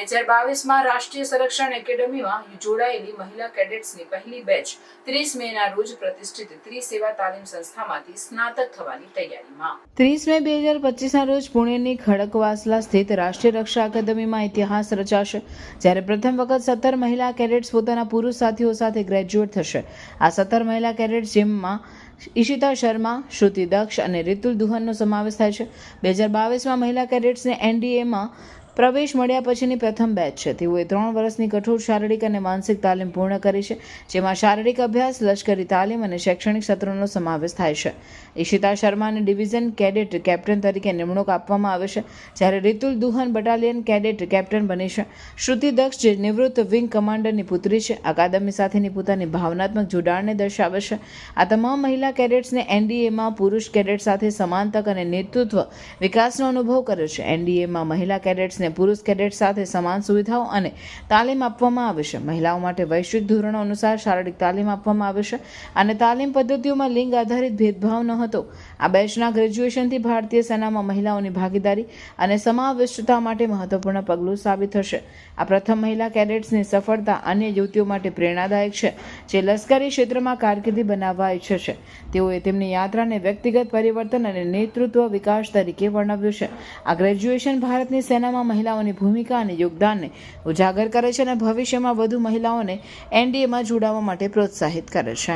2022માં રાષ્ટ્રીય સંરક્ષણ એકેડમીમાં જોડાયેલી મહિલા કેડેટ્સની પહેલી બેચ 30 મેના રોજ પ્રતિષ્ઠિત ત્રિસેવા તાલીમ સંસ્થામાંથી સ્નાતક થવાની તૈયારીમાં 30 મે 2025ના રોજ પુણેની ખડકવાસલા સ્થિત રાષ્ટ્રીય રક્ષા એકેડમીમાં ઇતિહાસ રચાશે, જ્યારે પ્રથમ વખત 17 મહિલા કેડેટ્સ પોતાના પુરુષ સાથીઓ સાથે ગ્રેજ્યુએટ થશે. આ 17 મહિલા કેડેટ્સ જેમાં ઈશિતા શર્મા, શ્રુતિ દક્ષ અને રિતુલ દુહનનો સમાવેશ થાય છે. 2022માં મહિલા કેડેટ્સને એનડીએમાં પ્રવેશ મળ્યા પછીની પ્રથમ બેચ છે. તેઓએ 3 વર્ષની કઠોર શારીરિક અને માનસિક તાલીમ પૂર્ણ કરી છે, જેમાં શારીરિક અભ્યાસ, લશ્કરી તાલીમ અને શૈક્ષણિક સત્રોનો સમાવેશ થાય છે. ઈશિતા શર્માને ડિવિઝન કેડેટ કેપ્ટન તરીકે નિમણૂક આપવામાં આવે છે, જ્યારે રિતુલ દુહન બટાલિયન કેડેટ કેપ્ટન બની છે. શ્રુતિ દક્ષ, જે નિવૃત્ત વિંગ કમાન્ડરની પુત્રી છે, અકાદમી સાથેની પોતાની ભાવનાત્મક જોડાણને દર્શાવે છે. આ તમામ મહિલા કેડેટ્સને એનડીએમાં પુરુષ કેડેટ સાથે સમાન તક અને નેતૃત્વ વિકાસનો અનુભવ કર્યો છે. એનડીએમાં મહિલા કેડેટ્સને પુરુષ કેડેટ સાથે સમાન સુવિધાઓ અને તાલીમ આપવામાં આવે છે. મહિલાઓ માટે વૈશ્વિક ધોરણો અનુસાર શારીરિક તાલીમ આપવામાં આવે છે અને તાલીમ પદ્ધતિઓમાં લિંગ આધારિત ભેદભાવ ન હતો. આ બેચના ગ્રેજ્યુએશનથી ભારતીય સેનામાં મહિલાઓની ભાગીદારી અને સમાવિષ્ટતા માટે મહત્વપૂર્ણ પગલું સાબિત થશે. આ પ્રથમ મહિલા કેડેટ્સની સફળતા અન્ય યુવતીઓ માટે પ્રેરણાદાયક છે, જે લશ્કરી ક્ષેત્રમાં કારકિર્દી બનાવવા ઈચ્છે છે. તેઓએ તેમની યાત્રાને વ્યક્તિગત પરિવર્તન અને નેતૃત્વ વિકાસ તરીકે વર્ણવ્યું છે. આ ગ્રેજ્યુએશન ભારતની સેનામાં મહિલાઓની ભૂમિકા અને યોગદાનને ઉજાગર કરે છે અને ભવિષ્યમાં વધુ મહિલાઓને એનડીએમાં જોડાવા માટે પ્રોત્સાહિત કરે છે.